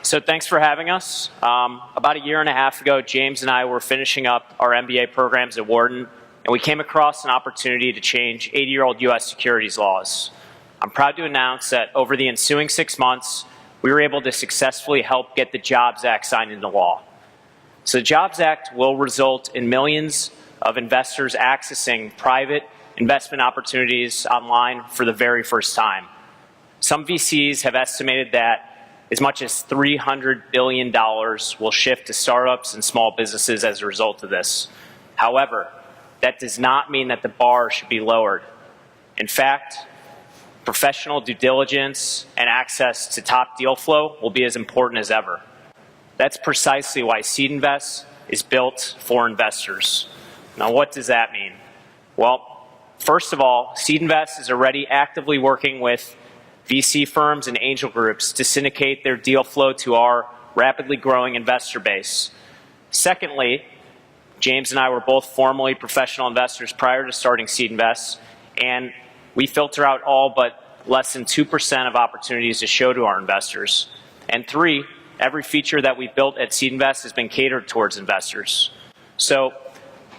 So thanks for having us. About a year and a half ago, James and I were finishing up our MBA programs at Wharton, and we came across an opportunity to change 80-year-old U.S. securities laws. I'm proud to announce that over the ensuing 6 months, we were able to successfully help get the Jobs Act signed into law. So the Jobs Act will result in millions of investors accessing private investment opportunities online for the very first time. Some VCs have estimated that as much as $300 billion will shift to startups and small businesses as a result of this. However, that does not mean that the bar should be lowered. In fact, professional due diligence and access to top deal flow will be as important as ever. That's precisely why SeedInvest is built for investors. Now, what does that mean? Well, first of all, SeedInvest is already actively working with VC firms and angel groups to syndicate their deal flow to our rapidly growing investor base. Secondly, James and I were both formerly professional investors prior to starting SeedInvest, and we filter out all but less than 2% of opportunities to show to our investors. And three, every feature that we built at SeedInvest has been catered towards investors. So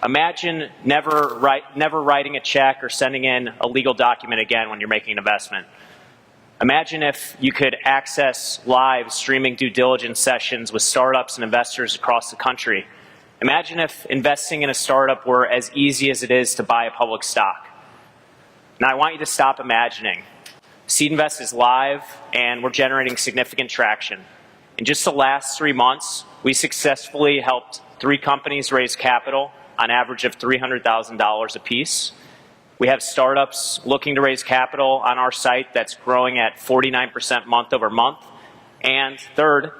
imagine never writing a check or sending in a legal document again when you're making an investment. Imagine if you could access live streaming due diligence sessions with startups and investors across the country. Imagine if investing in a startup were as easy as it is to buy a public stock. Now, I want you to stop imagining. SeedInvest is live, and we're generating significant traction. In just the last 3 months, we successfully helped 3 companies raise capital on average of $300,000 apiece. We have startups looking to raise capital on our site that's growing at 49% month over month. And third,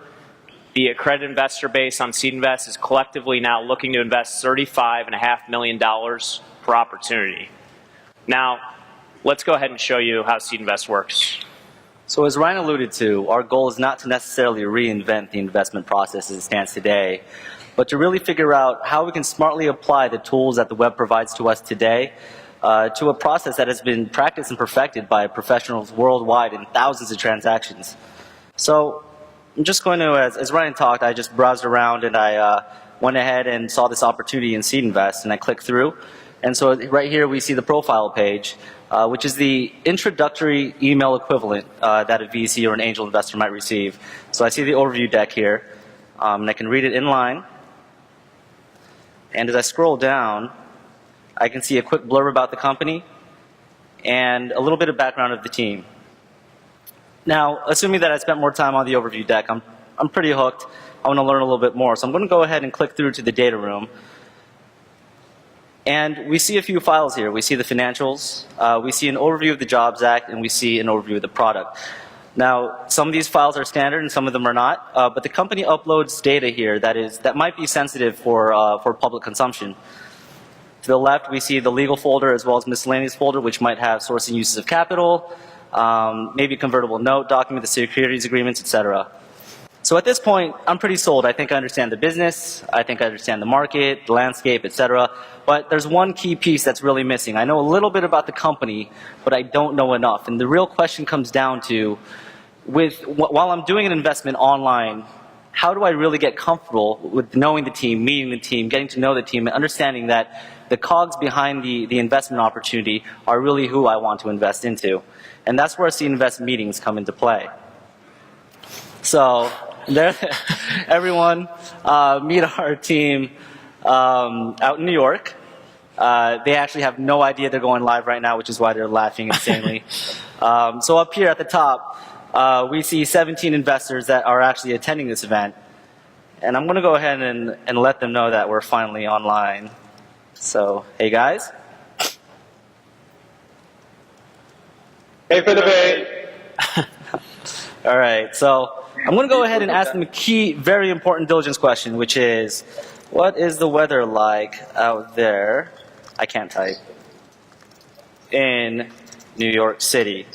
the accredited investor base on SeedInvest is collectively now looking to invest $35.5 million per opportunity. Now, let's go ahead and show you how SeedInvest works. So as Ryan alluded to, our goal is not to necessarily reinvent the investment process as it stands today, but to really figure out how we can smartly apply the tools that the web provides to us today to a process that has been practiced and perfected by professionals worldwide in thousands of transactions. So I'm just going to, as Ryan talked, I just browsed around and I went ahead and saw this opportunity in SeedInvest, and I clicked through. And so right here we see the profile page, which is the introductory email equivalent that a VC or an angel investor might receive. So I see the overview deck here, and I can read it in line. And as I scroll down, I can see a quick blurb about the company and a little bit of background of the team. Now, assuming that I spent more time on the overview deck, I'm pretty hooked. I want to learn a little bit more. So I'm going to go ahead and click through to the data room. And we see a few files here. We see the financials, we see an overview of the Jobs Act, and we see an overview of the product. Now, some of these files are standard and some of them are not, but the company uploads data here that might be sensitive for public consumption. To the left, we see the legal folder as well as miscellaneous folder, which might have source and uses of capital, maybe a convertible note, document the securities agreements, etc. So at this point, I'm pretty sold. I think I understand the business, I think I understand the market, the landscape, etc. But there's one key piece that's really missing. I know a little bit about the company, but I don't know enough. And the real question comes down to, while I'm doing an investment online, how do I really get comfortable with knowing the team, meeting the team, getting to know the team, and understanding that the cogs behind the investment opportunity are really who I want to invest into? And that's where SeedInvest meetings come into play. So, everyone, meet our team out in New York. They actually have no idea they're going live right now, which is why they're laughing insanely. So up here at the top, we see 17 investors that are actually attending this event. And I'm going to go ahead and let them know that we're finally online. So, hey guys. Hey Finovate. All right, so I'm going to go ahead and ask them a key, very important diligence question, which is, what is the weather like out there? I can't type. In New York City.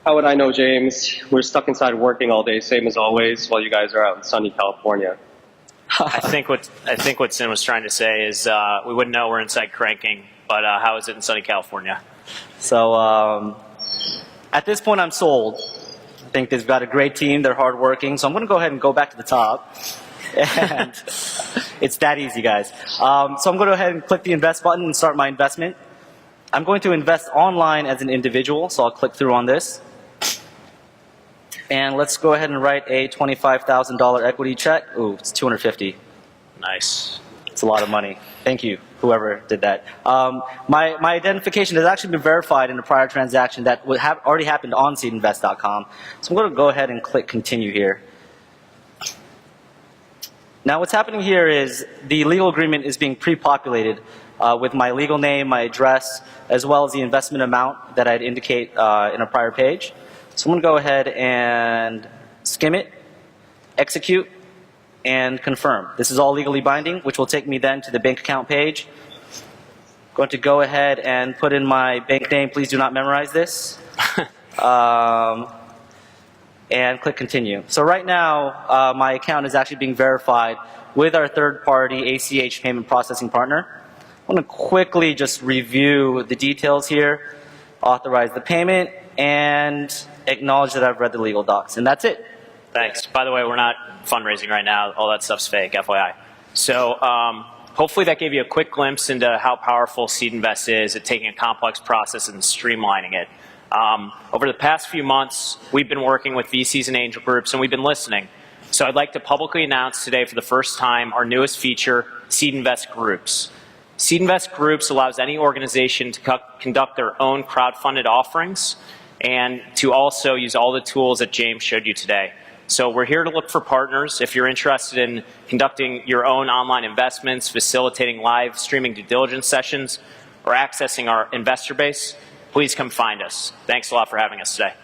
How would I know, James? We're stuck inside working all day, same as always, while you guys are out in sunny California. I think what Sin was trying to say is we wouldn't know we're inside cranking, but how is it in sunny California? So at this point, I'm sold. I think they've got a great team. They're hardworking. So I'm going to go ahead and go back to the top. And it's that easy, guys. So I'm going to go ahead and click the invest button and start my investment. I'm going to invest online as an individual, so I'll click through on this. And let's go ahead and write a $25,000 equity check. Ooh, it's $250. Nice. It's a lot of money. Thank you, whoever did that. My identification has actually been verified in a prior transaction that would have already happened on SeedInvest.com. So I'm going to go ahead and click continue here. Now what's happening here is the legal agreement is being pre-populated with my legal name, my address, as well as the investment amount that I'd indicate in a prior page. So I'm going to go ahead and skim it, execute, and confirm. This is all legally binding, which will take me then to the bank account page. I'm going to go ahead and put in my bank name. Please do not memorize this. And click continue. So right now, my account is actually being verified with our third-party ACH payment processing partner. I'm going to quickly just review the details here, authorize the payment, and acknowledge that I've read the legal docs. And that's it. Thanks. By the way, we're not fundraising right now. All that stuff's fake, FYI. So hopefully that gave you a quick glimpse into how powerful SeedInvest is at taking a complex process and streamlining it. Over the past few months, we've been working with VCs and angel groups, and we've been listening. So I'd like to publicly announce today for the first time our newest feature, SeedInvest Groups. SeedInvest Groups allows any organization to conduct their own crowdfunded offerings and to also use all the tools that James showed you today. So we're here to look for partners. If you're interested in conducting your own online investments, facilitating live streaming due diligence sessions, or accessing our investor base, please come find us. Thanks a lot for having us today.